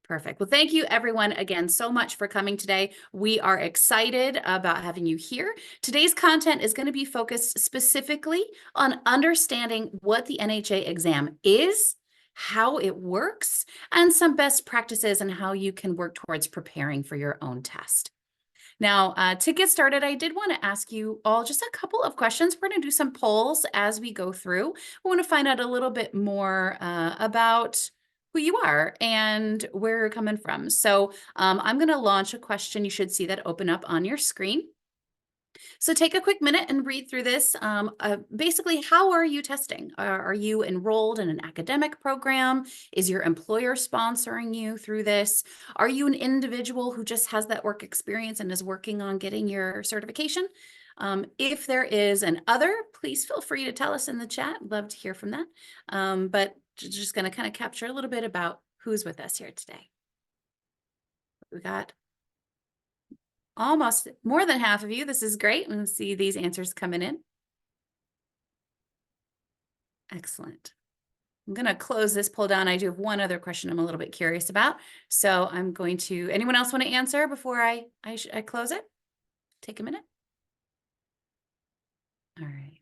Perfect. Well, thank you everyone again so much for coming today. We are excited about having you here. Today's content is going to be focused specifically on understanding what the NHA exam is, how it works, and some best practices and how you can work towards preparing for your own test. Now, to get started, I did want to ask you all just a couple of questions. We're going to do some polls as we go through. We want to find out a little bit more about who you are and where you're coming from. So I'm going to launch a question. You should see that open up on your screen. So take a quick minute and read through this. Basically, how are you testing? Are you enrolled in an academic program? Is your employer sponsoring you through this? Are you an individual who just has that work experience and is working on getting your certification? If there is an other, please feel free to tell us in the chat. Love to hear from that. But just going to kind of capture a little bit about who's with us here today. We got almost more than half of you. This is great. We'll see these answers coming in. Excellent. I'm going to close this poll down. I do have one other question I'm a little bit curious about. So I'm going to, anyone else want to answer before I close it? Take a minute. All right.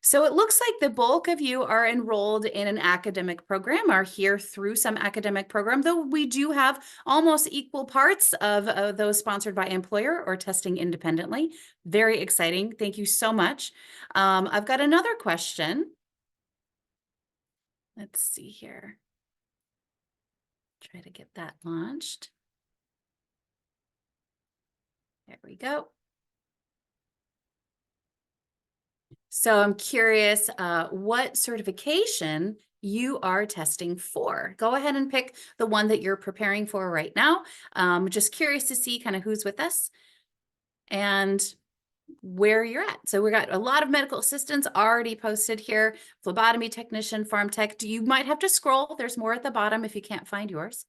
So it looks like the bulk of you are enrolled in an academic program, are here through some academic program, though we do have almost equal parts of those sponsored by employer or testing independently. Very exciting. Thank you so much. I've got another question. Let's see here. Try to get that launched. There we go. So I'm curious what certification you are testing for. Go ahead and pick the one that you're preparing for right now. Just curious to see kind of who's with us and where you're at. So we got a lot of medical assistants already posted here. Phlebotomy technician, farm tech. You might have to scroll. There's more at the bottom if you can't find yours.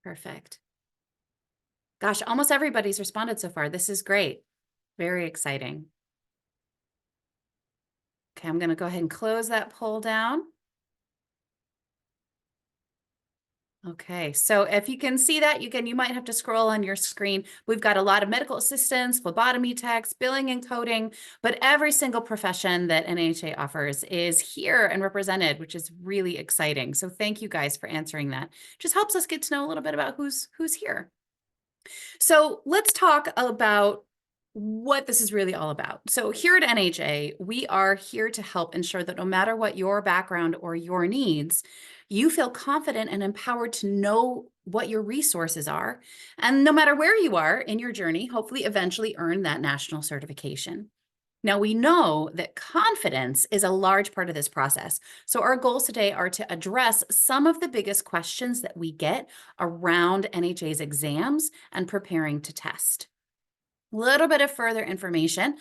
Perfect. Gosh, almost everybody's responded so far. This is great. Very exciting. Okay, I'm going to go ahead and close that poll down. Okay, so if you can see that, again, you might have to scroll on your screen. We've got a lot of medical assistants, phlebotomy techs, billing and coding, but every single profession that NHA offers is here and represented, which is really exciting. So thank you guys for answering that. Just helps us get to know a little bit about who's here. So let's talk about what this is really all about. So here at NHA, we are here to help ensure that no matter what your background or your needs, you feel confident and empowered to know what your resources are. And no matter where you are in your journey, hopefully eventually earn that national certification. Now, we know that confidence is a large part of this process. So our goals today are to address some of the biggest questions that we get around NHA's exams and preparing to test. A little bit of further information.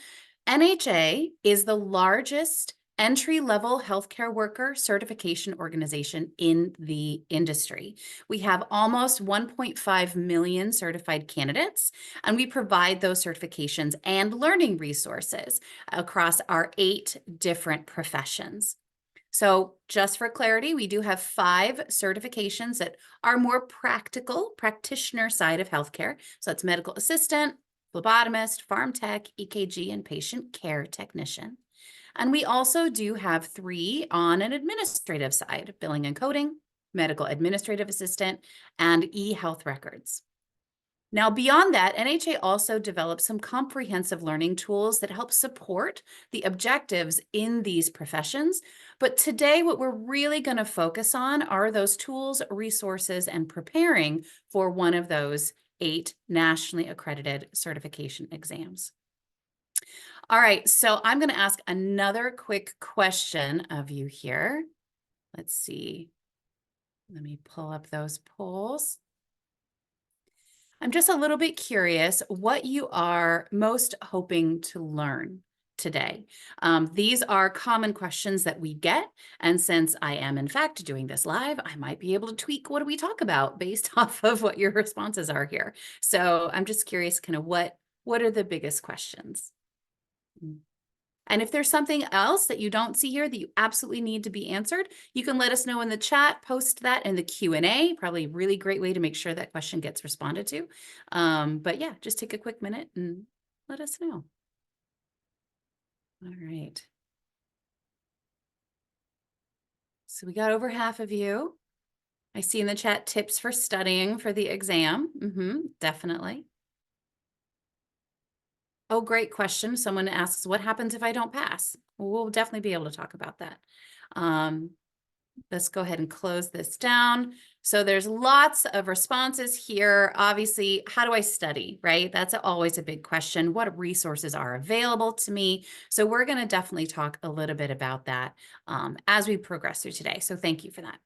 NHA is the largest entry-level healthcare worker certification organization in the industry. We have almost 1.5 million certified candidates, and we provide those certifications and learning resources across our 8 different professions. So just for clarity, we do have 5 certifications that are more practical, practitioner side of healthcare. So that's medical assistant, phlebotomist, farm tech, EKG, and patient care technician. And we also do have 3 on an administrative side, billing and coding, medical administrative assistant, and e-health records. Now, beyond that, NHA also develops some comprehensive learning tools that help support the objectives in these professions. But today, what we're really going to focus on are those tools, resources, and preparing for one of those 8 nationally accredited certification exams. All right, so I'm going to ask another quick question of you here. Let's see. Let me pull up those polls. I'm just a little bit curious what you are most hoping to learn today. These are common questions that we get. And since I am, in fact, doing this live, I might be able to tweak what do we talk about based off of what your responses are here. So I'm just curious kind of what are the biggest questions? And if there's something else that you don't see here that you absolutely need to be answered, you can let us know in the chat, post that in the Q&A, probably a really great way to make sure that question gets responded to. But yeah, just take a quick minute and let us know. All right. So we got over half of you. I see in the chat tips for studying for the exam. Definitely. Oh, great question. Someone asks, what happens if I don't pass? Well, we'll definitely be able to talk about that. Let's go ahead and close this down. So there's lots of responses here. Obviously, how do I study, right? That's always a big question. What resources are available to me? So we're going to definitely talk a little bit about that as we progress through today. So thank you for that.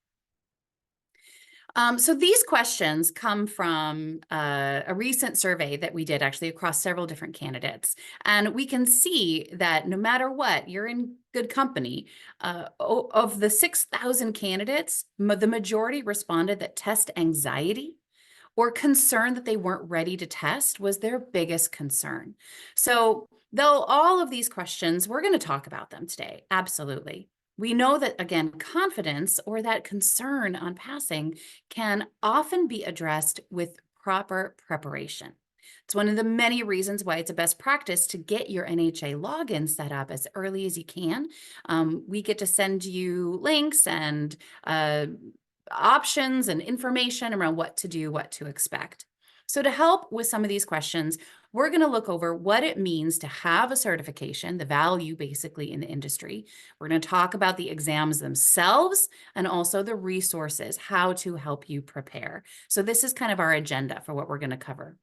So these questions come from a recent survey that we did actually across several different candidates. And we can see that no matter what, you're in good company. Of the 6,000 candidates, the majority responded that test anxiety or concern that they weren't ready to test was their biggest concern. So though all of these questions, we're going to talk about them today. Absolutely. We know that, again, confidence or that concern on passing can often be addressed with proper preparation. It's one of the many reasons why it's a best practice to get your NHA login set up as early as you can. We get to send you links and options and information around what to do, what to expect. So to help with some of these questions, we're going to look over what it means to have a certification, the value basically in the industry. We're going to talk about the exams themselves and also the resources, how to help you prepare. So this is kind of our agenda for what we're going to cover.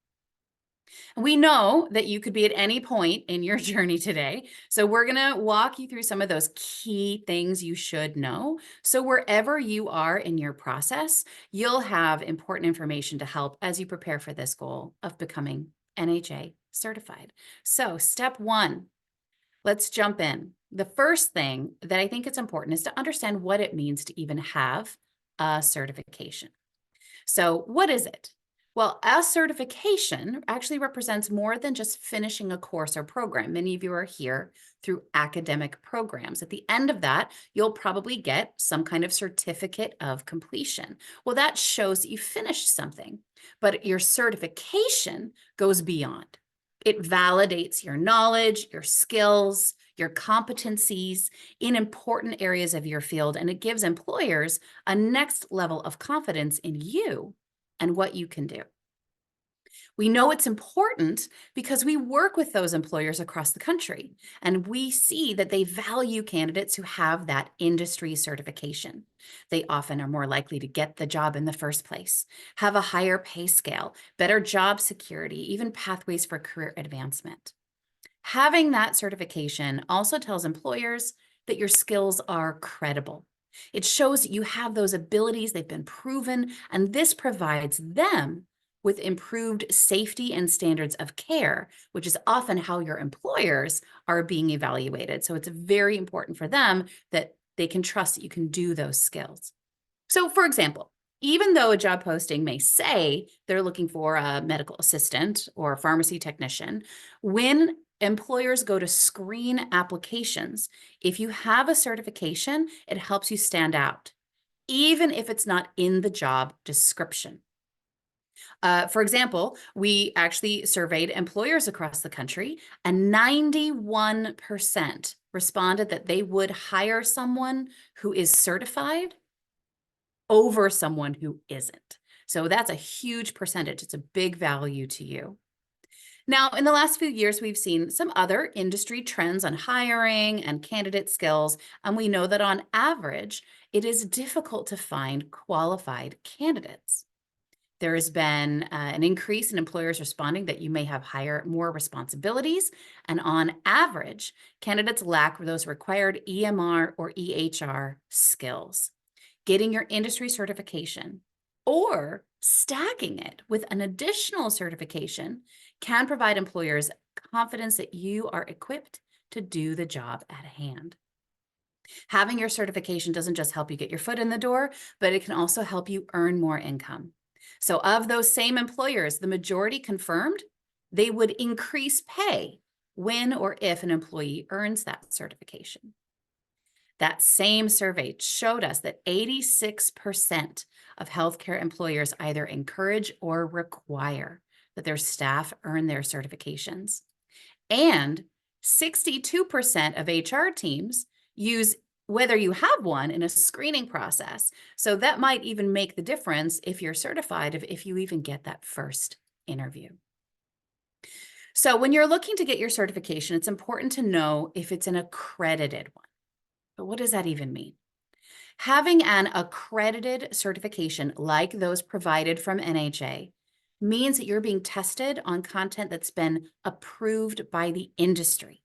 We know that you could be at any point in your journey today. So we're going to walk you through some of those key things you should know. So wherever you are in your process, you'll have important information to help as you prepare for this goal of becoming NHA certified. So step one, let's jump in. The first thing that I think it's important is to understand what it means to even have a certification. So what is it? Well, a certification actually represents more than just finishing a course or program. Many of you are here through academic programs. At the end of that, you'll probably get some kind of certificate of completion. Well, that shows that you finished something, but your certification goes beyond. It validates your knowledge, your skills, your competencies in important areas of your field, and it gives employers a next level of confidence in you and what you can do. We know it's important because we work with those employers across the country, and we see that they value candidates who have that industry certification. They often are more likely to get the job in the first place, have a higher pay scale, better job security, even pathways for career advancement. Having that certification also tells employers that your skills are credible. It shows that you have those abilities, they've been proven, and this provides them with improved safety and standards of care, which is often how your employers are being evaluated. So it's very important for them that they can trust that you can do those skills. So for example, even though a job posting may say they're looking for a medical assistant or a pharmacy technician, when employers go to screen applications, if you have a certification, it helps you stand out, even if it's not in the job description. For example, we actually surveyed employers across the country, and 91% responded that they would hire someone who is certified over someone who isn't. So that's a huge percentage. It's a big value to you. Now, in the last few years, we've seen some other industry trends on hiring and candidate skills, and we know that on average, it is difficult to find qualified candidates. There has been an increase in employers responding that you may have more responsibilities, and on average, candidates lack those required EMR or EHR skills. Getting your industry certification or stacking it with an additional certification can provide employers confidence that you are equipped to do the job at hand. Having your certification doesn't just help you get your foot in the door, but it can also help you earn more income. So of those same employers, the majority confirmed they would increase pay when or if an employee earns that certification. That same survey showed us that 86% of healthcare employers either encourage or require that their staff earn their certifications. And 62% of HR teams use whether you have one in a screening process. So that might even make the difference if you're certified, if you even get that first interview. So when you're looking to get your certification, it's important to know if it's an accredited one. But what does that even mean? Having an accredited certification like those provided from NHA means that you're being tested on content that's been approved by the industry.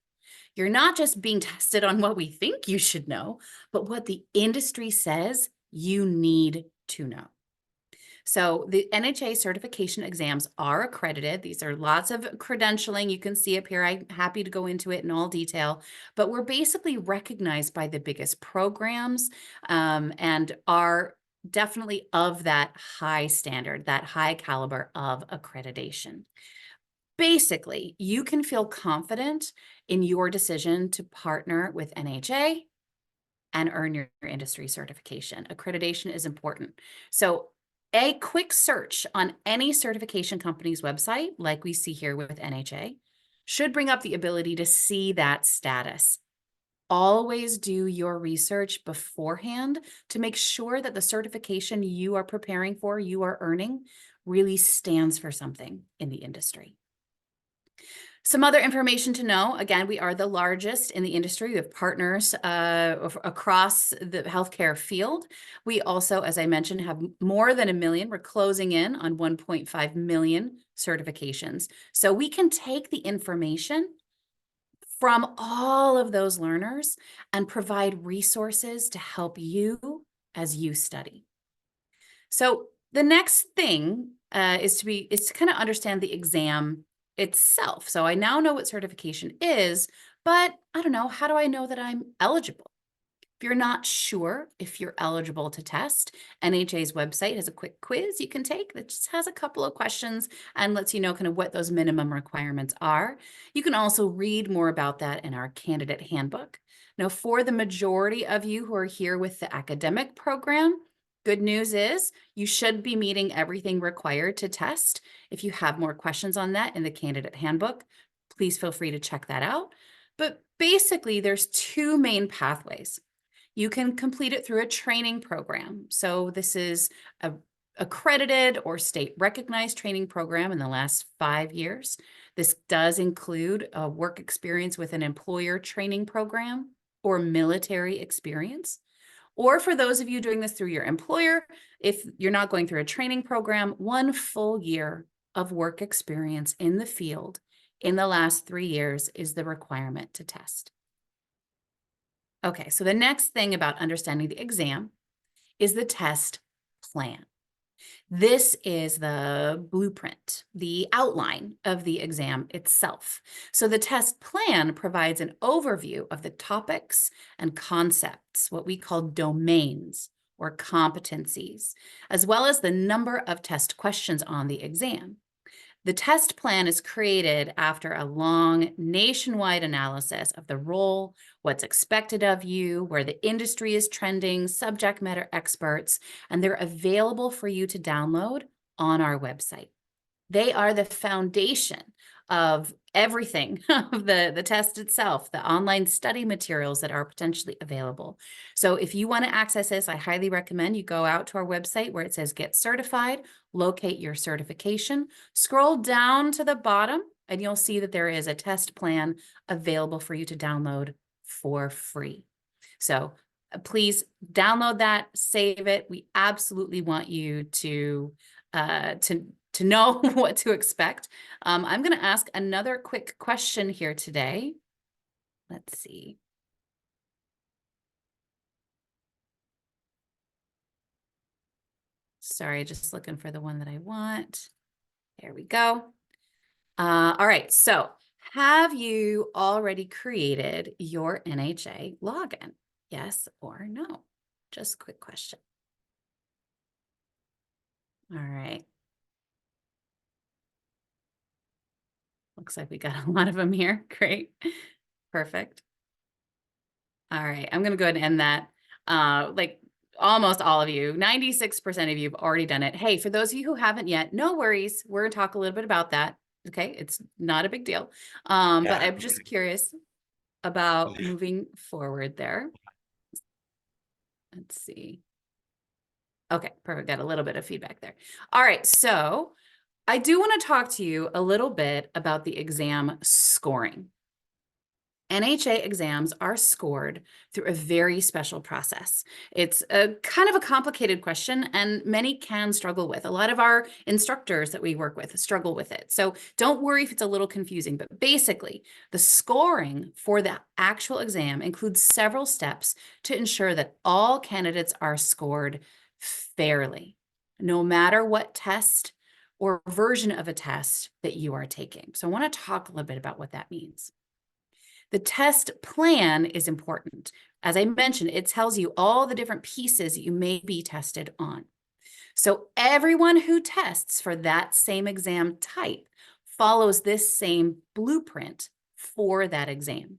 You're not just being tested on what we think you should know, but what the industry says you need to know. So the NHA certification exams are accredited. These are lots of credentialing. You can see up here. I'm happy to go into it in all detail, but we're basically recognized by the biggest programs and are definitely of that high standard, that high caliber of accreditation. Basically, you can feel confident in your decision to partner with NHA and earn your industry certification. Accreditation is important. So a quick search on any certification company's website, like we see here with NHA, should bring up the ability to see that status. Always do your research beforehand to make sure that the certification you are preparing for, you are earning, really stands for something in the industry. Some other information to know, again, we are the largest in the industry. We have partners across the healthcare field. We also, as I mentioned, have more than 1 million. We're closing in on 1.5 million certifications. So we can take the information from all of those learners and provide resources to help you as you study. So the next thing is to kind of understand the exam itself. So I now know what certification is, but I don't know, how do I know that I'm eligible? If you're not sure if you're eligible to test, NHA's website has a quick quiz you can take that just has a couple of questions and lets you know kind of what those minimum requirements are. You can also read more about that in our candidate handbook. Now, for the majority of you who are here with the academic program, good news is you should be meeting everything required to test. If you have more questions on that in the candidate handbook, please feel free to check that out. But basically, there's two main pathways. You can complete it through a training program. So this is a accredited or state recognized training program in the last 5 years. This does include a work experience with an employer training program or military experience. Or for those of you doing this through your employer, if you're not going through a training program, 1 full year of work experience in the field in the last 3 years is the requirement to test. Okay, so the next thing about understanding the exam is the test plan. This is the blueprint, the outline of the exam itself. So the test plan provides an overview of the topics and concepts, what we call domains or competencies, as well as the number of test questions on the exam. The test plan is created after a long nationwide analysis of the role, what's expected of you, where the industry is trending, subject matter experts, and they're available for you to download on our website. They are the foundation of everything, of the test itself, the online study materials that are potentially available. So if you want to access this, I highly recommend you go out to our website where it says Get Certified, locate your certification, scroll down to the bottom, and you'll see that there is a test plan available for you to download for free. So please download that, save it. We absolutely want you to know what to expect. I'm going to ask another quick question here today. Let's see. Sorry, just looking for the one that I want. There we go. All right, so have you already created your NHA login? Yes or no? Just a quick question. All right. Looks like we got a lot of them here. Great. Perfect. All right. I'm going to go ahead and end that. Like almost all of you, 96% of you have already done it. Hey, for those of you who haven't yet, no worries. We're going to talk a little bit about that. Okay. It's not a big deal. But I'm just curious about moving forward there. Let's see. Okay, perfect. Got a little bit of feedback there. All right, so I do want to talk to you a little bit about the exam scoring. NHA exams are scored through a very special process. It's a kind of a complicated question, and many can struggle with. A lot of our instructors that we work with struggle with it. So don't worry if it's a little confusing, but basically the scoring for the actual exam includes several steps to ensure that all candidates are scored fairly, no matter what test or version of a test that you are taking. So I want to talk a little bit about what that means. The test plan is important. As I mentioned, it tells you all the different pieces you may be tested on. So everyone who tests for that same exam type follows this same blueprint for that exam.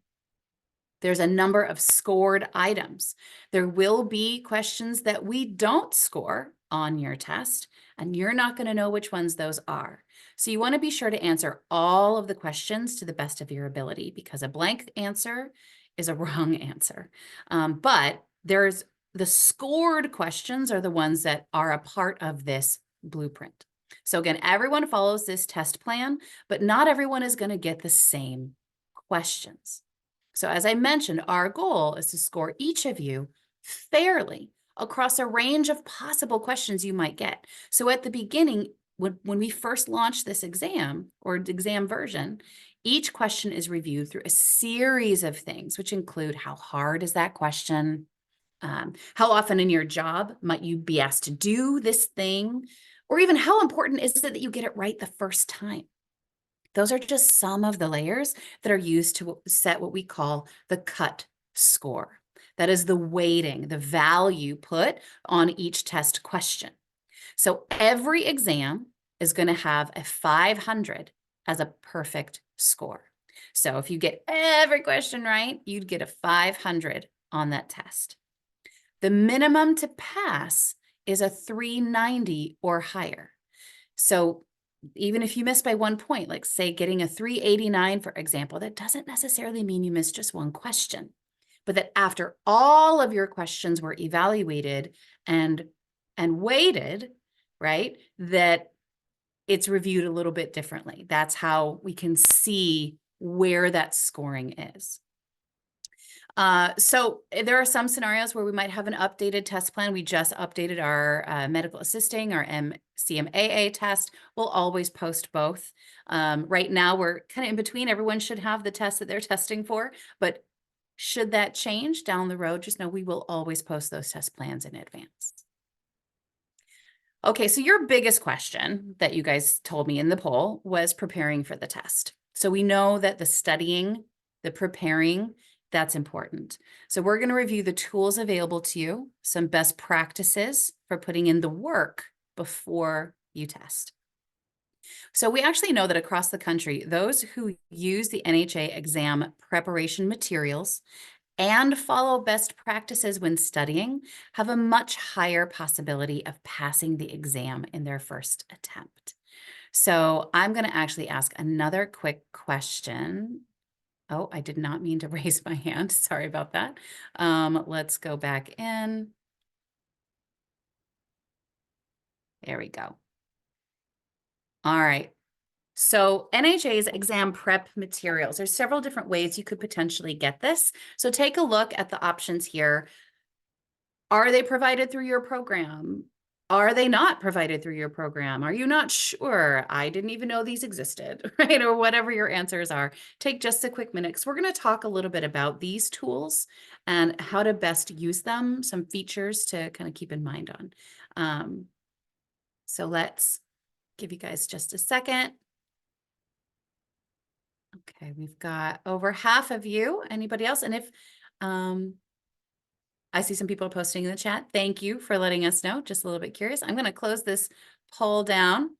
There's a number of scored items. There will be questions that we don't score on your test, and you're not going to know which ones those are. So you want to be sure to answer all of the questions to the best of your ability, because a blank answer is a wrong answer. But there's the scored questions are the ones that are a part of this blueprint. So again, everyone follows this test plan, but not everyone is going to get the same questions. So as I mentioned, our goal is to score each of you fairly across a range of possible questions you might get. So at the beginning, when we first launched this exam or exam version, each question is reviewed through a series of things, which include how hard is that question? How often in your job might you be asked to do this thing? Or even how important is it that you get it right the first time? Those are just some of the layers that are used to set what we call the cut score. That is the weighting, the value put on each test question. So every exam is going to have a 500 as a perfect score. So if you get every question right, you'd get a 500 on that test. The minimum to pass is a 390 or higher. So even if you miss by 1 point, like say getting a 389, for example, that doesn't necessarily mean you missed just one question, but that after all of your questions were evaluated and weighted, right, that it's reviewed a little bit differently. That's how we can see where that scoring is. So there are some scenarios where we might have an updated test plan. We just updated our medical assisting, our CMAA test. We'll always post both. Right now, we're kind of in between. Everyone should have the test that they're testing for, but should that change down the road, just know we will always post those test plans in advance. Okay, so your biggest question that you guys told me in the poll was preparing for the test. So we know that the studying, the preparing, that's important. So we're going to review the tools available to you, some best practices for putting in the work before you test. So we actually know that across the country, those who use the NHA exam preparation materials and follow best practices when studying have a much higher possibility of passing the exam in their first attempt. So I'm going to actually ask another quick question. Oh, I did not mean to raise my hand. Sorry about that. Let's go back in. There we go. All right. So NHA's exam prep materials, there's several different ways you could potentially get this. So take a look at the options here. Are they provided through your program? Are they not provided through your program? Are you not sure? I didn't even know these existed, right? Or whatever your answers are. Take just a quick minute because we're going to talk a little bit about these tools and how to best use them, some features to kind of keep in mind on. So let's give you guys just a second. Okay, we've got over half of you. Anybody else? And if I see some people posting in the chat. Thank you for letting us know. Just a little bit curious. I'm going to close this poll down.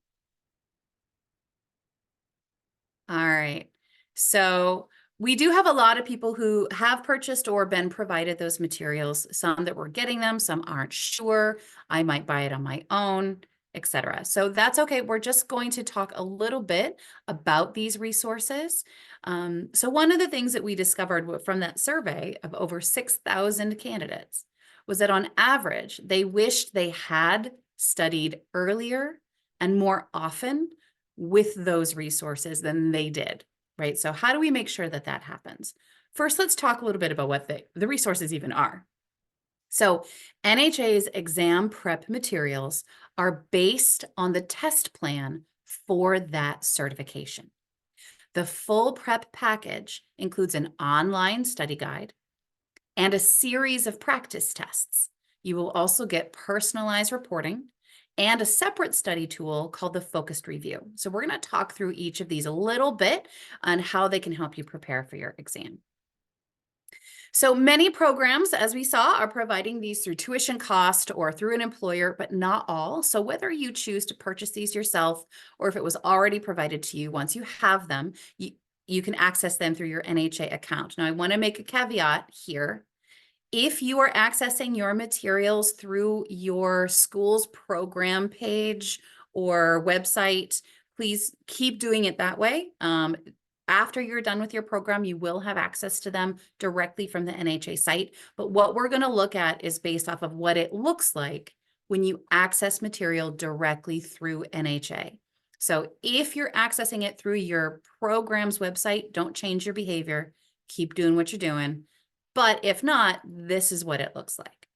All right. So we do have a lot of people who have purchased or been provided those materials, some that we're getting them, some aren't sure. I might buy it on my own, etc. So that's okay. We're just going to talk a little bit about these resources. So one of the things that we discovered from that survey of over 6,000 candidates was that on average, they wished they had studied earlier and more often with those resources than they did, right? So how do we make sure that that happens? First, let's talk a little bit about what the resources even are. So NHA's exam prep materials are based on the test plan for that certification. The full prep package includes an online study guide and a series of practice tests. You will also get personalized reporting and a separate study tool called the focused review. So we're going to talk through each of these a little bit on how they can help you prepare for your exam. So many programs, as we saw, are providing these through tuition cost or through an employer, but not all. So whether you choose to purchase these yourself or if it was already provided to you, once you have them, you can access them through your NHA account. Now, I want to make a caveat here. If you are accessing your materials through your school's program page or website, please keep doing it that way. After you're done with your program, you will have access to them directly from the NHA site. But what we're going to look at is based off of what it looks like when you access material directly through NHA. So if you're accessing it through your program's website, don't change your behavior. Keep doing what you're doing. But if not, this is what it looks like.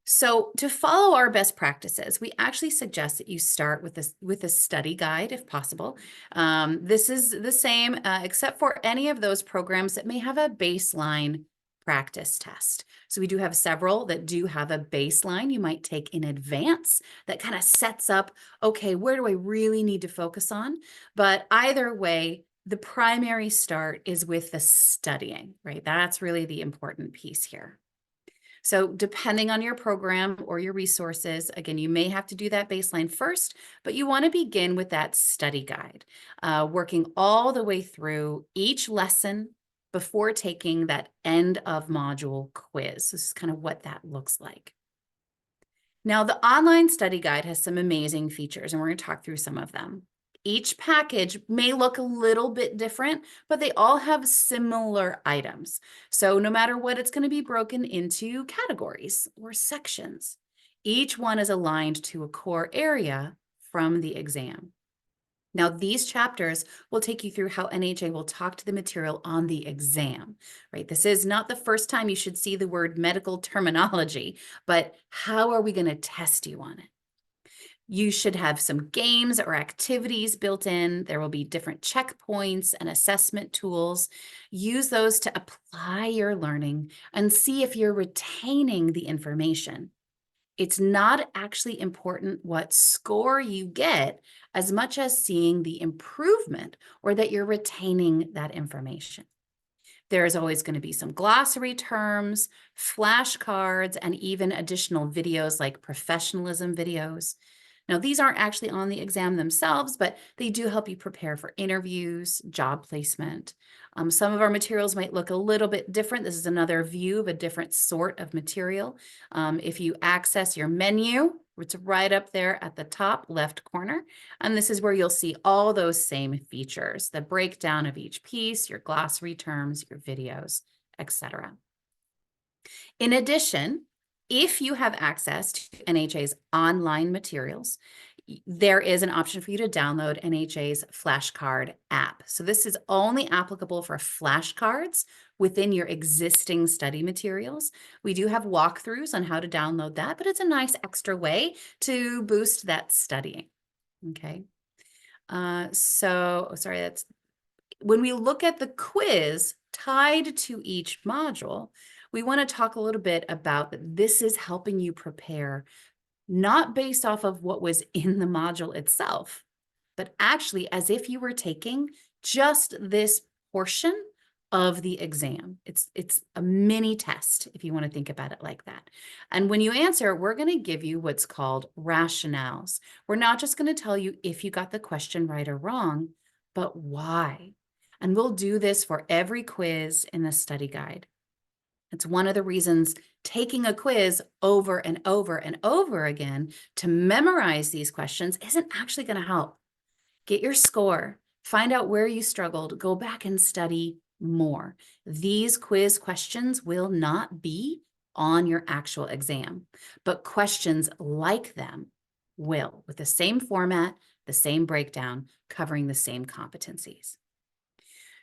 So to follow our best practices, we actually suggest that you start with a study guide if possible. This is the same, except for any of those programs that may have a baseline practice test. So we do have several that do have a baseline you might take in advance that kind of sets up, okay, where do I really need to focus on? But either way, the primary start is with the studying, right? That's really the important piece here. So depending on your program or your resources, again, you may have to do that baseline first, but you want to begin with that study guide, working all the way through each lesson before taking that end of module quiz. This is kind of what that looks like. Now, the online study guide has some amazing features, and we're going to talk through some of them. Each package may look a little bit different, but they all have similar items. So no matter what, it's going to be broken into categories or sections. Each one is aligned to a core area from the exam. Now, these chapters will take you through how NHA will talk to the material on the exam, right? This is not the first time you should see the word medical terminology, but how are we going to test you on it? You should have some games or activities built in. There will be different checkpoints and assessment tools. Use those to apply your learning and see if you're retaining the information. It's not actually important what score you get as much as seeing the improvement or that you're retaining that information. There is always going to be some glossary terms, flashcards, and even additional videos like professionalism videos. Now, these aren't actually on the exam themselves, but they do help you prepare for interviews, job placement. Some of our materials might look a little bit different. This is another view of a different sort of material. If you access your menu, it's right up there at the top left corner. And this is where you'll see all those same features, the breakdown of each piece, your glossary terms, your videos, etc. In addition, if you have access to NHA's online materials, there is an option for you to download NHA's flashcard app. So this is only applicable for flashcards within your existing study materials. We do have walkthroughs on how to download that, but it's a nice extra way to boost that studying. Okay. That's when we look at the quiz tied to each module, we want to talk a little bit about that this is helping you prepare, not based off of what was in the module itself, but actually as if you were taking just this portion of the exam. It's a mini test, if you want to think about it like that. And when you answer, we're going to give you what's called rationales. We're not just going to tell you if you got the question right or wrong, but why? And we'll do this for every quiz in the study guide. It's one of the reasons taking a quiz over and over and over again to memorize these questions isn't actually going to help. Get your score, find out where you struggled, go back and study more. These quiz questions will not be on your actual exam, but questions like them will, with the same format, the same breakdown, covering the same competencies.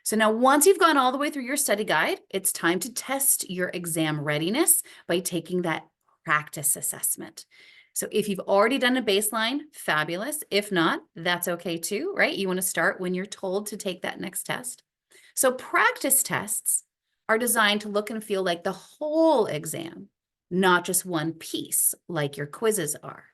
So now once you've gone all the way through your study guide, it's time to test your exam readiness by taking that practice assessment. So if you've already done a baseline, fabulous. If not, that's okay too, right? You want to start when you're told to take that next test. So practice tests are designed to look and feel like the whole exam, not just one piece like your quizzes are.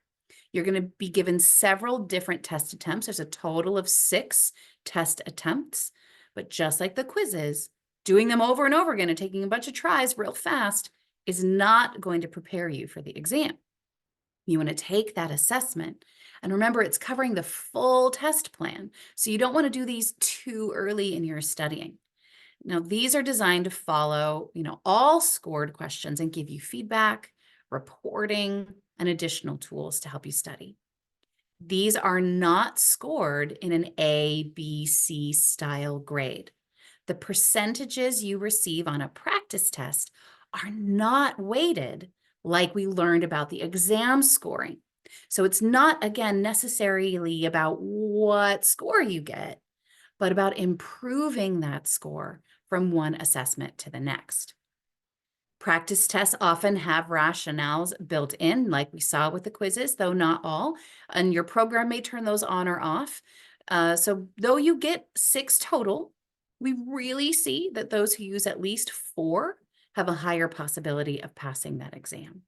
You're going to be given several different test attempts. There's a total of 6 test attempts. But just like the quizzes, doing them over and over again and taking a bunch of tries real fast is not going to prepare you for the exam. You want to take that assessment. And remember, it's covering the full test plan. So you don't want to do these too early in your studying. Now, these are designed to follow, all scored questions and give you feedback, reporting, and additional tools to help you study. These are not scored in an A, B, C style grade. The percentages you receive on a practice test are not weighted like we learned about the exam scoring. So it's not, again, necessarily about what score you get, but about improving that score from one assessment to the next. Practice tests often have rationales built in, like we saw with the quizzes, though not all, and your program may turn those on or off. So though you get 6 total, we really see that those who use at least 4 have a higher possibility of passing that exam.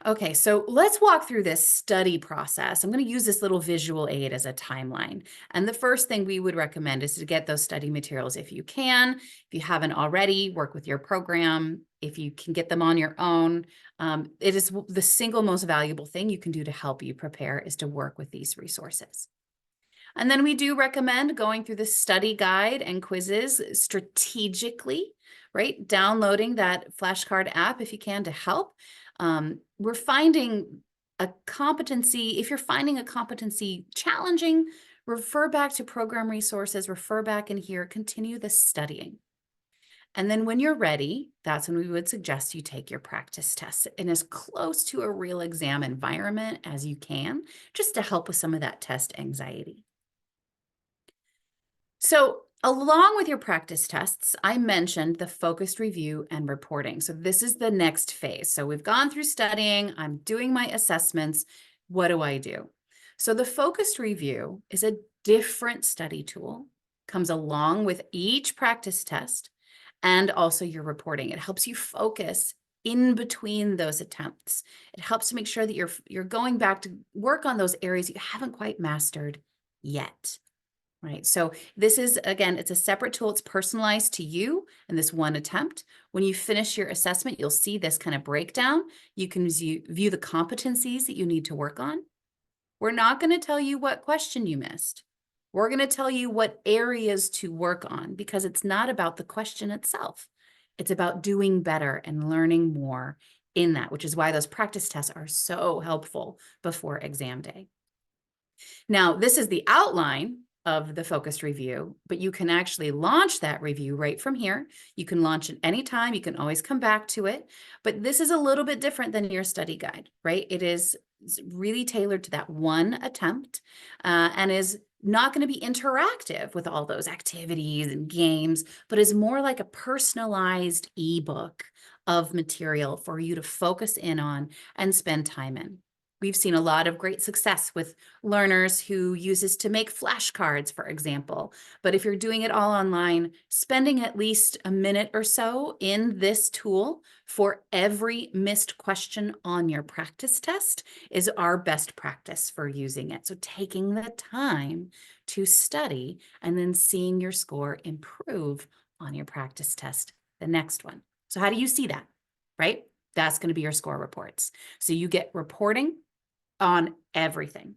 Okay, so let's walk through this study process. I'm going to use this little visual aid as a timeline. And the first thing we would recommend is to get those study materials if you can. If you haven't already, work with your program. If you can get them on your own, it is the single most valuable thing you can do to help you prepare is to work with these resources. And then we do recommend going through the study guide and quizzes strategically, right? Downloading that flashcard app if you can to help. We're finding a competency, if you're finding a competency challenging, refer back to program resources, refer back in here, continue the studying. And then when you're ready, that's when we would suggest you take your practice tests in as close to a real exam environment as you can, just to help with some of that test anxiety. So along with your practice tests, I mentioned the focused review and reporting. So this is the next phase. So we've gone through studying, I'm doing my assessments. What do I do? So the focused review is a different study tool, comes along with each practice test and also your reporting. It helps you focus in between those attempts. It helps to make sure that you're going back to work on those areas you haven't quite mastered yet. Right. So this is, again, it's a separate tool. It's personalized to you and this one attempt. When you finish your assessment, you'll see this kind of breakdown. You can view the competencies that you need to work on. We're not going to tell you what question you missed. We're going to tell you what areas to work on because it's not about the question itself. It's about doing better and learning more in that, which is why those practice tests are so helpful before exam day. Now, this is the outline of the focused review, but you can actually launch that review right from here. You can launch it anytime. You can always come back to it, but this is a little bit different than your study guide, right? It is really tailored to that one attempt and is not going to be interactive with all those activities and games, but is more like a personalized ebook of material for you to focus in on and spend time in. We've seen a lot of great success with learners who use this to make flashcards, for example. But if you're doing it all online, spending at least a minute or so in this tool for every missed question on your practice test is our best practice for using it. So taking the time to study and then seeing your score improve on your practice test, the next one. So how do you see that, right? That's going to be your score reports. So you get reporting on everything.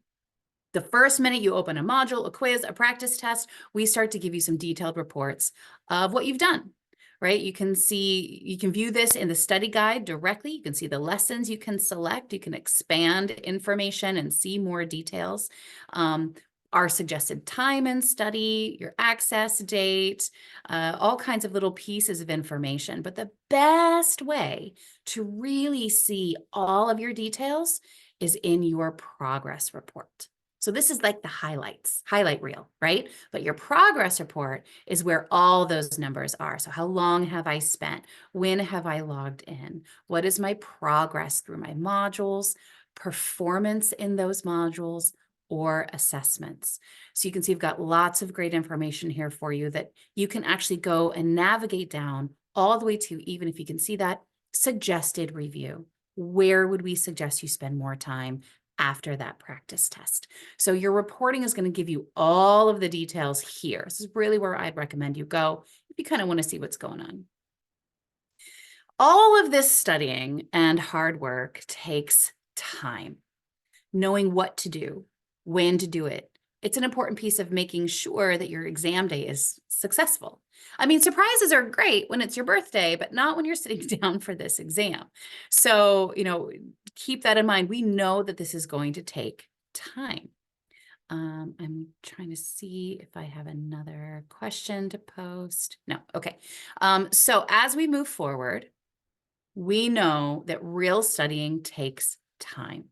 The first minute you open a module, a quiz, a practice test, we start to give you some detailed reports of what you've done, right? You can view this in the study guide directly. You can see the lessons you can select. You can expand information and see more details. Our suggested time and study, your access date, all kinds of little pieces of information. But the best way to really see all of your details is in your progress report. So this is like the highlight reel, right? But your progress report is where all those numbers are. So how long have I spent? When have I logged in? What is my progress through my modules, performance in those modules, or assessments? So you can see we've got lots of great information here for you that you can actually go and navigate down all the way to, even if you can see that, suggested review. Where would we suggest you spend more time after that practice test? So your reporting is going to give you all of the details here. This is really where I'd recommend you go if you kind of want to see what's going on. All of this studying and hard work takes time. Knowing what to do, when to do it. It's an important piece of making sure that your exam day is successful. I mean, surprises are great when it's your birthday, but not when you're sitting down for this exam. So, keep that in mind. We know that this is going to take time. I'm trying to see if I have another question to post. No, okay. So as we move forward, we know that real studying takes time.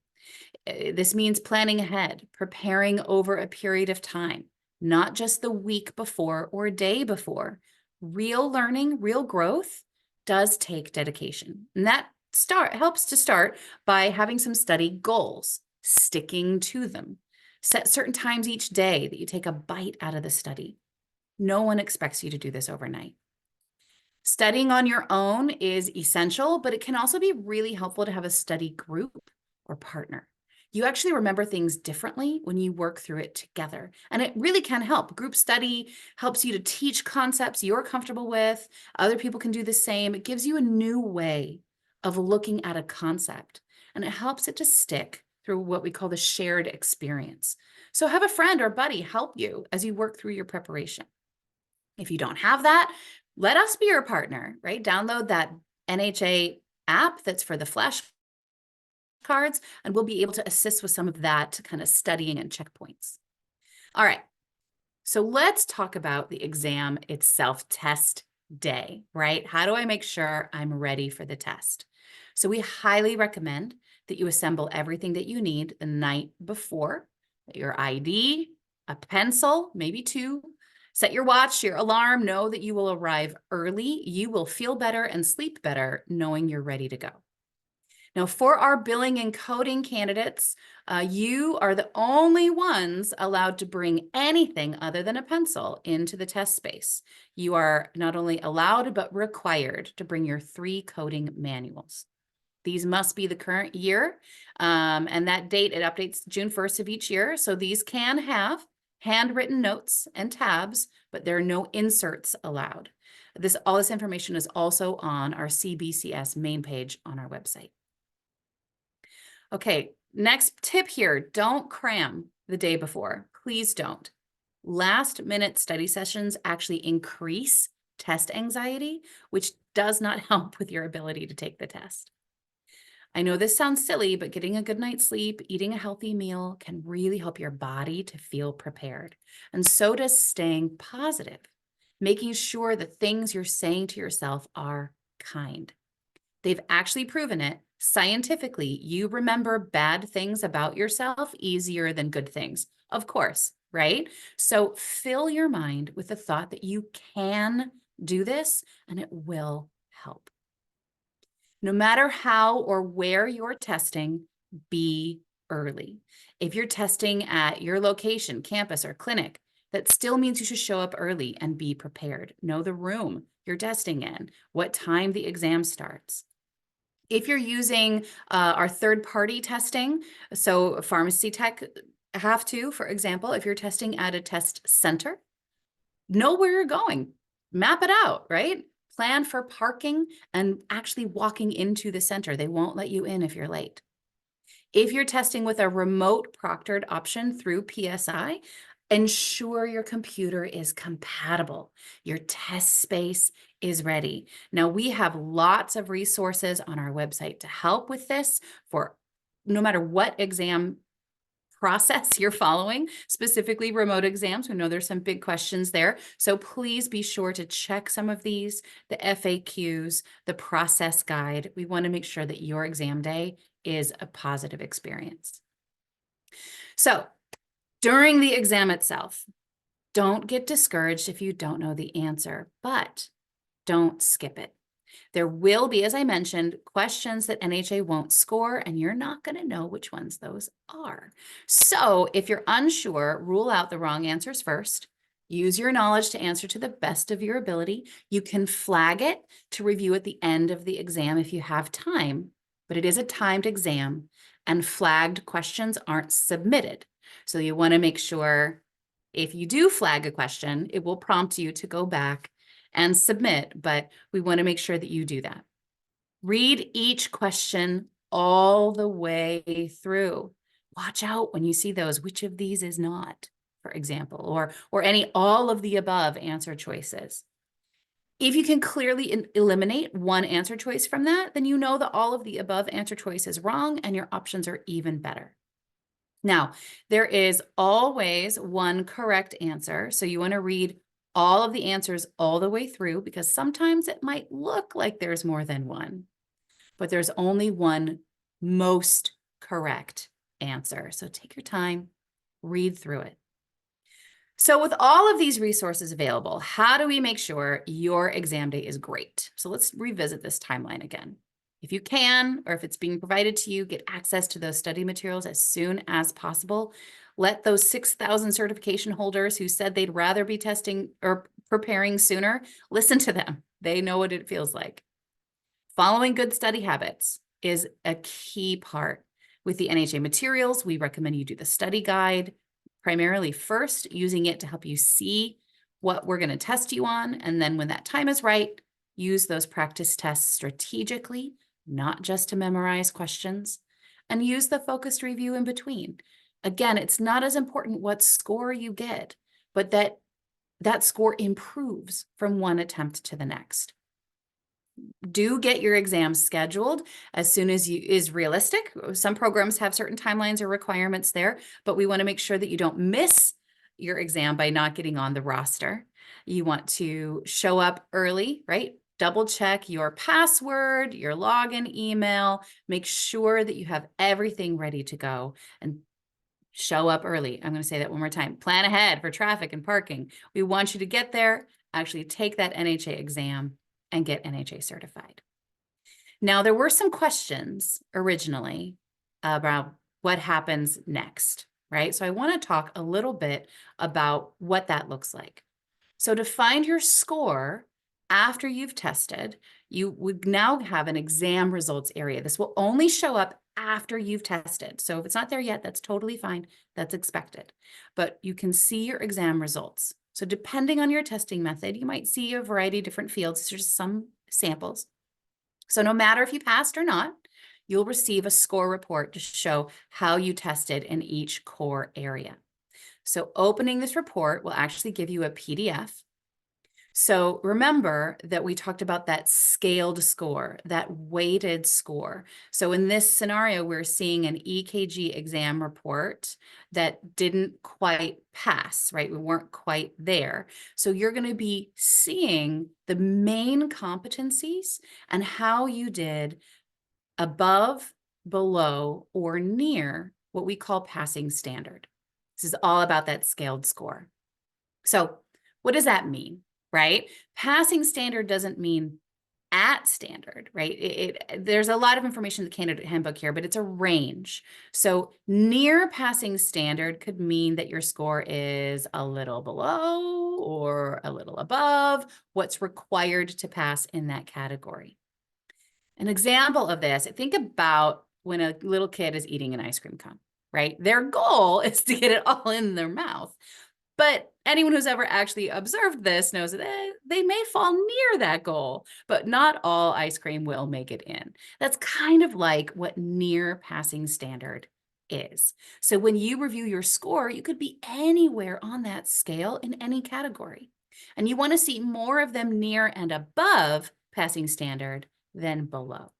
This means planning ahead, preparing over a period of time, not just the week before or day before. Real learning, real growth does take dedication. And that helps to start by having some study goals, sticking to them. Set certain times each day that you take a bite out of the study. No one expects you to do this overnight. Studying on your own is essential, but it can also be really helpful to have a study group or partner. You actually remember things differently when you work through it together. And it really can help. Group study helps you to teach concepts you're comfortable with. Other people can do the same. It gives you a new way of looking at a concept, and it helps it to stick through what we call the shared experience. So have a friend or buddy help you as you work through your preparation. If you don't have that, let us be your partner, right? Download that NHA app that's for the flashcards, and we'll be able to assist with some of that kind of studying and checkpoints. All right, so let's talk about the exam itself, test day, right? How do I make sure I'm ready for the test? So we highly recommend that you assemble everything that you need the night before, your ID, a pencil, maybe two. Set your watch, your alarm, know that you will arrive early. You will feel better and sleep better knowing you're ready to go. Now, for our billing and coding candidates, you are the only ones allowed to bring anything other than a pencil into the test space. You are not only allowed, but required to bring your 3 coding manuals. These must be the current year, and that date, it updates June 1st of each year. So these can have handwritten notes and tabs, but there are no inserts allowed. All this information is also on our CBCS main page on our website. Okay, next tip here, don't cram the day before. Please don't. Last minute study sessions actually increase test anxiety, which does not help with your ability to take the test. I know this sounds silly, but getting a good night's sleep, eating a healthy meal can really help your body to feel prepared. And so does staying positive, making sure the things you're saying to yourself are kind. They've actually proven it scientifically. You remember bad things about yourself easier than good things, of course, right? So fill your mind with the thought that you can do this and it will help. No matter how or where you're testing, be early. If you're testing at your location, campus, or clinic, that still means you should show up early and be prepared. Know the room you're testing in, what time the exam starts. If you're using our third-party testing, so pharmacy tech have to, for example, if you're testing at a test center, know where you're going, map it out, right? Plan for parking and actually walking into the center. They won't let you in if you're late. If you're testing with a remote proctored option through PSI, ensure your computer is compatible. Your test space is ready. Now, we have lots of resources on our website to help with this for no matter what exam process you're following, specifically remote exams. We know there's some big questions there. So please be sure to check some of these, the FAQs, the process guide. We want to make sure that your exam day is a positive experience. So during the exam itself, don't get discouraged if you don't know the answer, but don't skip it. There will be, as I mentioned, questions that NHA won't score, and you're not going to know which ones those are. So if you're unsure, rule out the wrong answers first. Use your knowledge to answer to the best of your ability. You can flag it to review at the end of the exam if you have time, but it is a timed exam, and flagged questions aren't submitted. So you want to make sure if you do flag a question, it will prompt you to go back and submit, but we want to make sure that you do that. Read each question all the way through. Watch out when you see those, which of these is not, for example, or any all of the above answer choices. If you can clearly eliminate one answer choice from that, then you know that all of the above answer choice is wrong and your options are even better. Now, there is always one correct answer, so you want to read all of the answers all the way through, because sometimes it might look like there's more than one, but there's only one most correct answer. So take your time, read through it. So with all of these resources available, how do we make sure your exam day is great? So let's revisit this timeline again. If you can, or if it's being provided to you, get access to those study materials as soon as possible. Let those 6,000 certification holders who said they'd rather be testing or preparing sooner, listen to them. They know what it feels like. Following good study habits is a key part. With the NHA materials, we recommend you do the study guide, primarily first, using it to help you see what we're going to test you on. And then when that time is right, use those practice tests strategically, not just to memorize questions, and use the focused review in between. Again, it's not as important what score you get, but that score improves from one attempt to the next. Do get your exam scheduled as soon as is realistic. Some programs have certain timelines or requirements there, but we want to make sure that you don't miss your exam by not getting on the roster. You want to show up early, right? Double check your password, your login email, make sure that you have everything ready to go, and show up early. I'm going to say that one more time. Plan ahead for traffic and parking. We want you to get there, actually take that NHA exam, and get NHA certified. Now, there were some questions originally about what happens next, right? So I want to talk a little bit about what that looks like. So to find your score after you've tested, you would now have an exam results area. This will only show up after you've tested. So if it's not there yet, that's totally fine. That's expected. But you can see your exam results. So depending on your testing method, you might see a variety of different fields. There's some samples. So no matter if you passed or not, you'll receive a score report to show how you tested in each core area. So opening this report will actually give you a PDF. So remember that we talked about that scaled score, that weighted score. So in this scenario, we're seeing an EKG exam report that didn't quite pass, right? We weren't quite there. So you're going to be seeing the main competencies and how you did above, below, or near what we call passing standard. This is all about that scaled score. So what does that mean? Right? Passing standard doesn't mean at standard, right? There's a lot of information in the candidate handbook here, but it's a range. So near passing standard could mean that your score is a little below or a little above what's required to pass in that category. An example of this, think about when a little kid is eating an ice cream cone, right? Their goal is to get it all in their mouth. But anyone who's ever actually observed this knows that they may fall near that goal, but not all ice cream will make it in. That's kind of like what near passing standard is. So when you review your score, you could be anywhere on that scale in any category. And you want to see more of them near and above passing standard than below.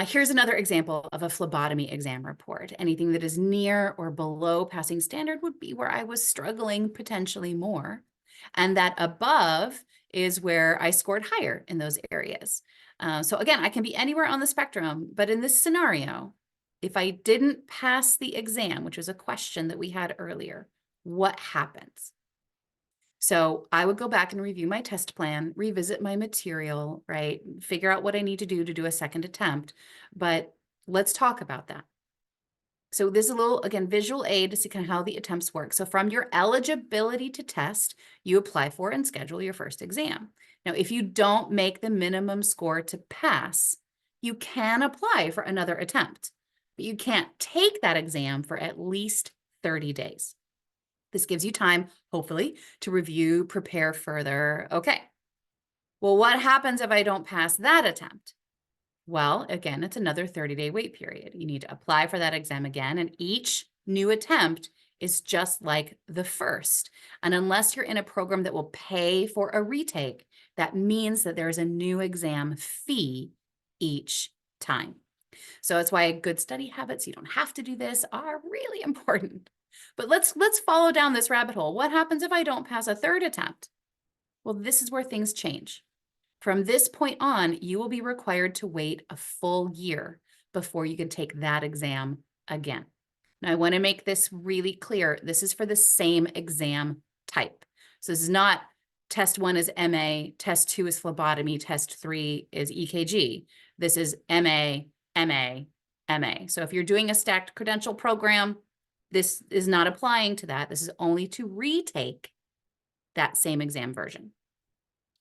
Here's another example of a phlebotomy exam report. Anything that is near or below passing standard would be where I was struggling potentially more. And that above is where I scored higher in those areas. So again, I can be anywhere on the spectrum, but in this scenario, if I didn't pass the exam, which was a question that we had earlier, what happens? So I would go back and review my test plan, revisit my material, right? Figure out what I need to do a second attempt. But let's talk about that. So this is a little, again, visual aid to see kind of how the attempts work. So from your eligibility to test, you apply for and schedule your first exam. Now, if you don't make the minimum score to pass, you can apply for another attempt, but you can't take that exam for at least 30 days. This gives you time, hopefully, to review, prepare further. Okay. Well, what happens if I don't pass that attempt? Well, again, it's another 30-day wait period. You need to apply for that exam again, and each new attempt is just like the first. And unless you're in a program that will pay for a retake, that means that there's a new exam fee each time. So that's why good study habits, you don't have to do this, are really important. But let's follow down this rabbit hole. What happens if I don't pass a third attempt? Well, this is where things change. From this point on, you will be required to wait a full year before you can take that exam again. Now, I want to make this really clear. This is for the same exam type. So this is not test 1 is MA, test 2 is phlebotomy, test 3 is EKG. This is MA, MA, MA. So if you're doing a stacked credential program, this is not applying to that. This is only to retake that same exam version.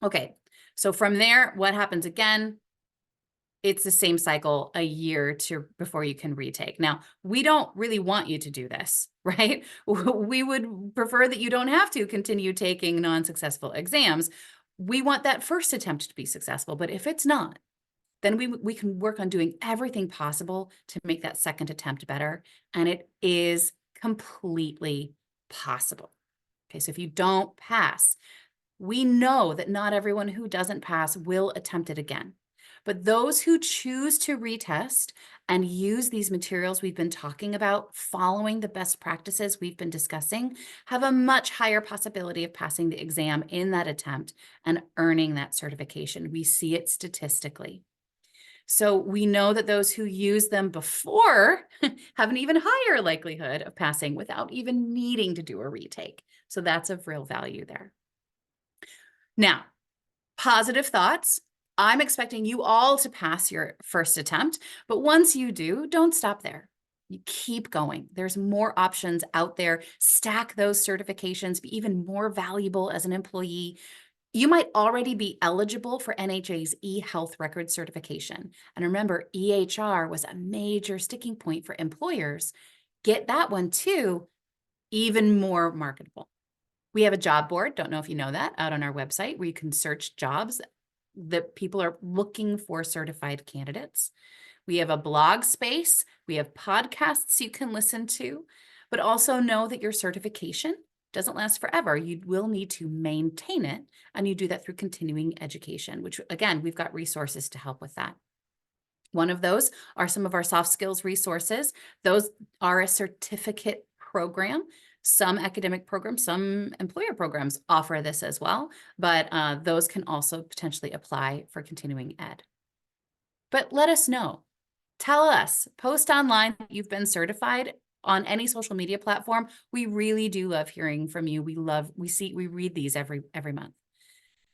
Okay, so from there, what happens again? It's the same cycle a year before you can retake. Now, we don't really want you to do this, right? We would prefer that you don't have to continue taking non-successful exams. We want that first attempt to be successful, but if it's not, then we can work on doing everything possible to make that second attempt better. And it is completely possible. Okay, so if you don't pass, we know that not everyone who doesn't pass will attempt it again. But those who choose to retest and use these materials we've been talking about, following the best practices we've been discussing, have a much higher possibility of passing the exam in that attempt and earning that certification. We see it statistically. So we know that those who use them before have an even higher likelihood of passing without even needing to do a retake. So that's of real value there. Now, positive thoughts. I'm expecting you all to pass your first attempt, but once you do, don't stop there. You keep going. There's more options out there. Stack those certifications, be even more valuable as an employee. You might already be eligible for NHA's e-health record certification. And remember, EHR was a major sticking point for employers. Get that one too, even more marketable. We have a job board, don't know if you know that, out on our website where you can search jobs that people are looking for certified candidates. We have a blog space. We have podcasts you can listen to, but also know that your certification doesn't last forever. You will need to maintain it, and you do that through continuing education, which again, we've got resources to help with that. One of those are some of our soft skills resources. Those are a certificate program. Some academic programs, some employer programs offer this as well, but those can also potentially apply for continuing ed. But let us know. Tell us, post online that you've been certified on any social media platform. We really do love hearing from you. We read these every month.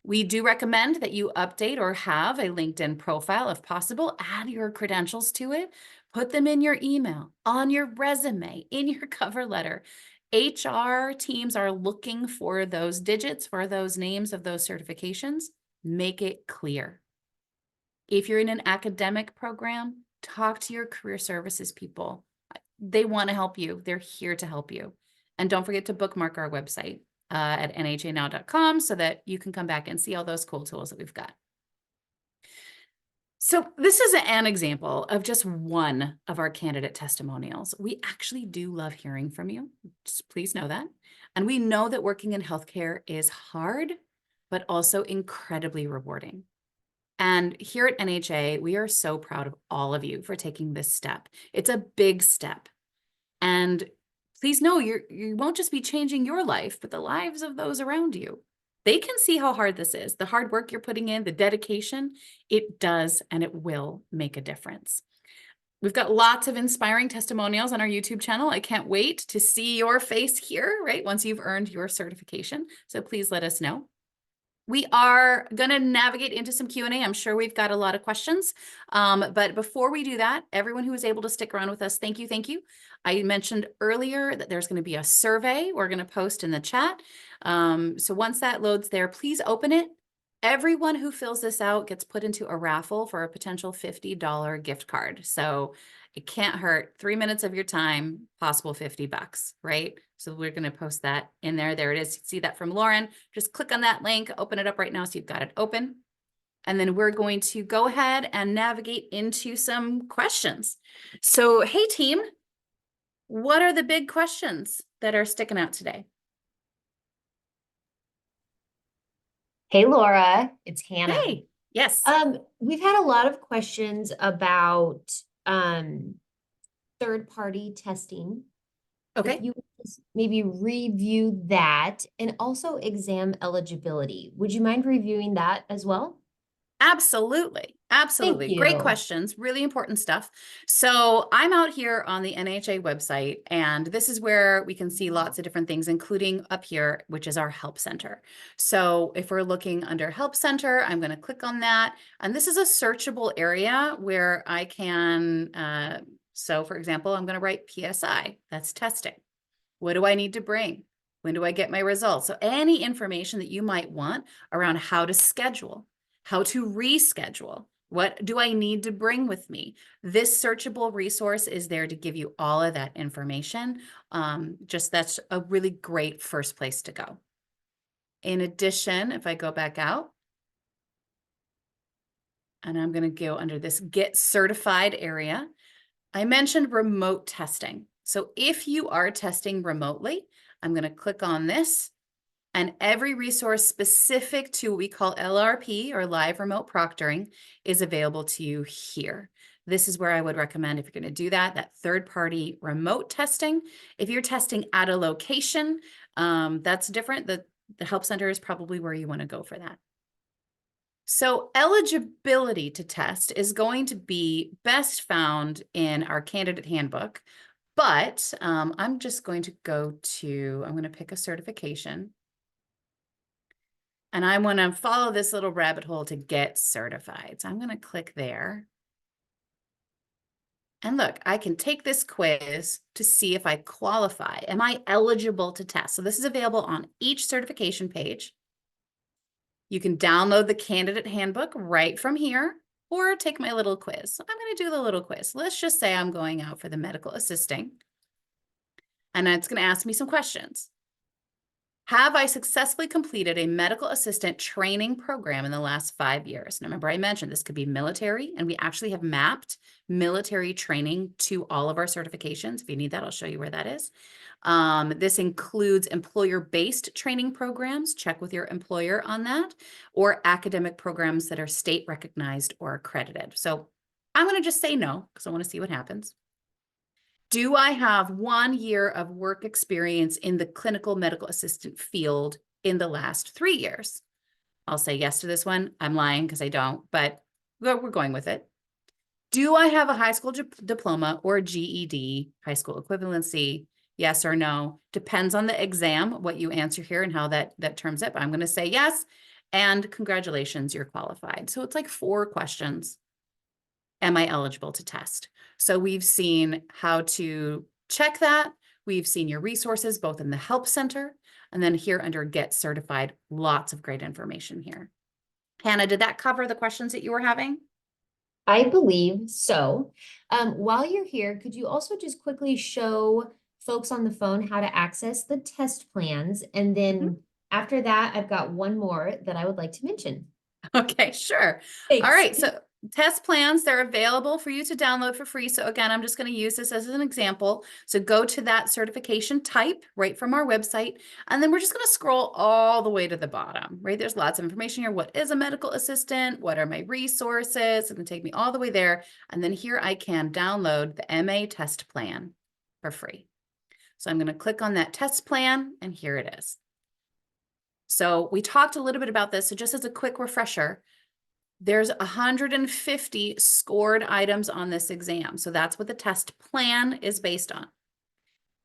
We do recommend that you update or have a LinkedIn profile if possible. Add your credentials to it. Put them in your email, on your resume, in your cover letter. HR teams are looking for those digits, for those names of those certifications. Make it clear. If you're in an academic program, talk to your career services people. They want to help you. They're here to help you. And don't forget to bookmark our website at nhanow.com so that you can come back and see all those cool tools that we've got. So this is an example of just one of our candidate testimonials. We actually do love hearing from you. Just please know that. And we know that working in healthcare is hard, but also incredibly rewarding. And here at NHA, we are so proud of all of you for taking this step. It's a big step. And please know you won't just be changing your life, but the lives of those around you. They can see how hard this is, the hard work you're putting in, the dedication. It does, and it will make a difference. We've got lots of inspiring testimonials on our YouTube channel. I can't wait to see your face here, right, once you've earned your certification. So please let us know. We are going to navigate into some Q&A. I'm sure we've got a lot of questions. But before we do that, everyone who was able to stick around with us, thank you, thank you. I mentioned earlier that there's going to be a survey we're going to post in the chat. So once that loads there, please open it. Everyone who fills this out gets put into a raffle for a potential $50 gift card. So it can't hurt. 3 minutes of your time, possible $50, right? So we're going to post that in there. There it is. See that from Lauren. Just click on that link, open it up right now so you've got it open. And then we're going to go ahead and navigate into some questions. So, hey team, what are the big questions that are sticking out today? Hey, Laura, it's Hannah. Hey, yes. We've had a lot of questions about third-party testing. Okay. If you would just maybe review that and also exam eligibility. Would you mind reviewing that as well? Absolutely. Absolutely. Thank Great you. questions. Really important stuff. So I'm out here on the NHA website, and this is where we can see lots of different things, including up here, which is our Help Center. So if we're looking under Help Center, I'm going to click on that. And this is a searchable area where I can, so for example, I'm going to write PSI. That's testing. What do I need to bring? When do I get my results? So any information that you might want around how to schedule, how to reschedule, what do I need to bring with me? This searchable resource is there to give you all of that information. That's a really great first place to go. In addition, if I go back out, and I'm going to go under this Get Certified area, I mentioned remote testing. So if you are testing remotely, I'm going to click on this, and every resource specific to what we call LRP or live remote proctoring is available to you here. This is where I would recommend, if you're going to do that third-party remote testing. If you're testing at a location, that's different. The Help Center is probably where you want to go for that. So eligibility to test is going to be best found in our candidate handbook, but I'm just going to I'm going to pick a certification. And I want to follow this little rabbit hole to get certified. So I'm going to click there. And look, I can take this quiz to see if I qualify. Am I eligible to test? So this is available on each certification page. You can download the candidate handbook right from here or take my little quiz. So I'm going to do the little quiz. Let's just say I'm going out for the medical assisting. And it's going to ask me some questions. Have I successfully completed a medical assistant training program in the last 5 years? Now, remember I mentioned this could be military, and we actually have mapped military training to all of our certifications. If you need that, I'll show you where that is. This includes employer-based training programs. Check with your employer on that, or academic programs that are state recognized or accredited. So I'm going to just say no because I want to see what happens. Do I have 1 year of work experience in the clinical medical assistant field in the last 3 years? I'll say yes to this one. I'm lying because I don't, but we're going with it. Do I have a high school diploma or GED, high school equivalency? Yes or no. Depends on the exam, what you answer here and how that terms it. But I'm going to say yes. And congratulations, you're qualified. So it's like 4 questions. Am I eligible to test? So we've seen how to check that. We've seen your resources, both in the Help Center and then here under Get Certified. Lots of great information here. Hannah, did that cover the questions that you were having? I believe so. While you're here, could you also just quickly show folks on the phone how to access the test plans. And Mhm. then after that, I've got one more that I would like to mention. Okay, sure. All Thanks. right, so test plans, they're available for you to download for free. So again, I'm just going to use this as an example. So go to that certification type right from our website, and then we're just going to scroll all the way to the bottom, right? There's lots of information here. What is a medical assistant? What are my resources? It's going to take me all the way there. And then here I can download the MA test plan for free. So I'm going to click on that test plan, and here it is. So we talked a little bit about this. So just as a quick refresher, there's 150 scored items on this exam. So that's what the test plan is based on.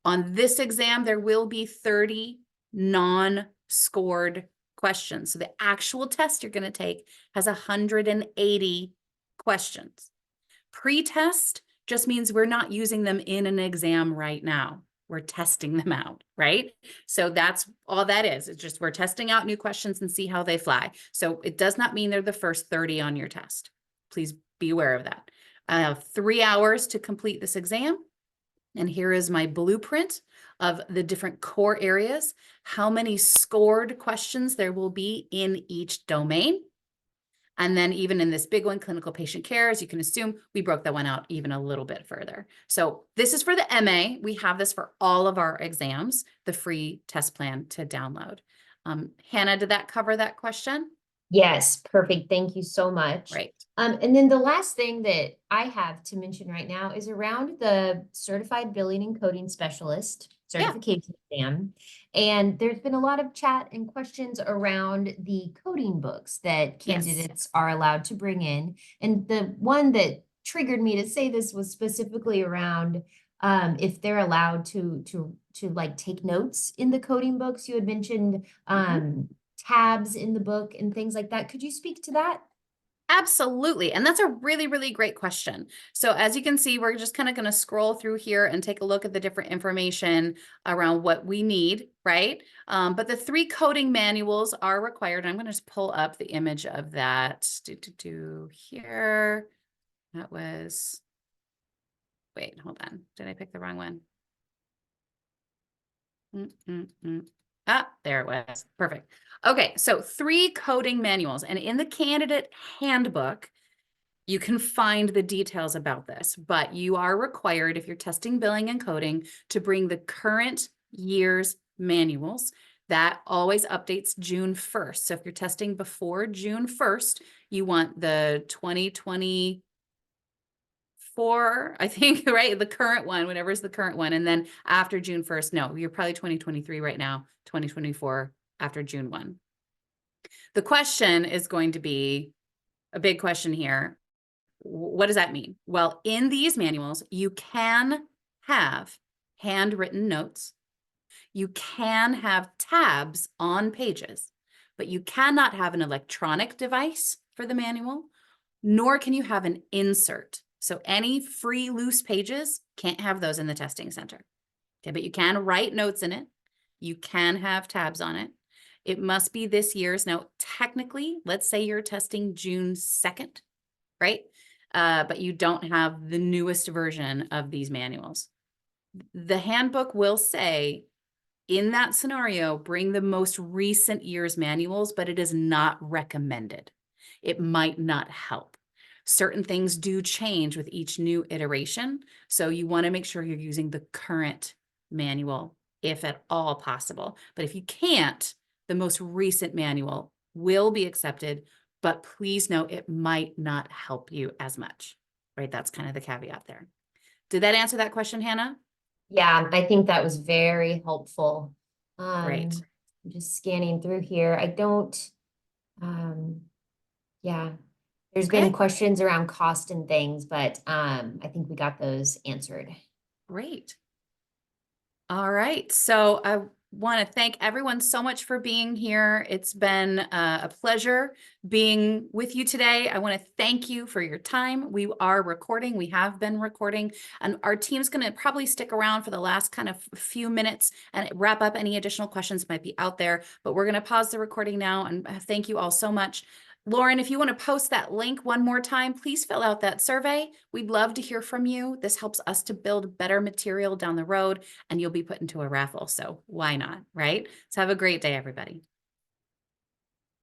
On this exam, there will be 30 non-scored questions. So the actual test you're going to take has 180 questions. Pre-test just means we're not using them in an exam right now. We're testing them out, right? So that's all that is. It's just we're testing out new questions and see how they fly. So it does not mean they're the first 30 on your test. Please be aware of that. I have 3 hours to complete this exam. And here is my blueprint of the different core areas, how many scored questions there will be in each domain. And then even in this big one, clinical patient care, as you can assume, we broke that one out even a little bit further. So this is for the MA. We have this for all of our exams, the free test plan to download. Hannah, did that cover that question? Yes, perfect. Thank you so much. Right. And then the last thing that I have to mention right now is around the Certified Billing and Coding Specialist Yeah. certification exam. And there's been a lot of chat and questions around the coding books that Yes. candidates are allowed to bring in. And the one that triggered me to say this was specifically around if they're allowed to like take notes in the coding books. You had mentioned tabs in the book and things like that. Could you speak to that? Absolutely. And that's a really, really great question. So as you can see, we're just kind of going to scroll through here and take a look at the different information around what we need, right? But the 3 coding manuals are required. I'm going to just pull up the image of that. Here. That was, wait, hold on. Did I pick the wrong one? Ah, there it was. Perfect. Okay, so 3 coding manuals. And in the candidate handbook, you can find the details about this, but you are required, if you're testing billing and coding, to bring the current year's manuals. That always updates June 1st. So if you're testing before June 1st, you want the 2024, I think, right? The current one, whatever's the current one. And then after June 1st, no, you're probably 2023 right now, 2024 after June 1. The question is going to be a big question here. What does that mean? Well, in these manuals, you can have handwritten notes. You can have tabs on pages, but you cannot have an electronic device for the manual, nor can you have an insert. So any free loose pages, can't have those in the testing center. Okay, but you can write notes in it. You can have tabs on it. It must be this year's. Now, technically, let's say you're testing June 2nd, right? But you don't have the newest version of these manuals. The handbook will say, in that scenario, bring the most recent year's manuals, but it is not recommended. It might not help. Certain things do change with each new iteration, so you want to make sure you're using the current manual, if at all possible. But if you can't, the most recent manual will be accepted, but please note it might not help you as much, right? That's kind of the caveat there. Did that answer that question, Hannah? Yeah, I think that was very helpful. Great. I'm just scanning through here. I don't, yeah, there's been Okay, questions around cost and things, but I think we got those answered. great. All right. So I want to thank everyone so much for being here. It's been a pleasure being with you today. I want to thank you for your time. We are recording. We have been recording, and our team's going to probably stick around for the last kind of few minutes and wrap up any additional questions might be out there. But we're going to pause the recording now, and thank you all so much. Lauren, if you want to post that link one more time, please fill out that survey. We'd love to hear from you. This helps us to build better material down the road, and you'll be put into a raffle. So why not, right? So have a great day, everybody.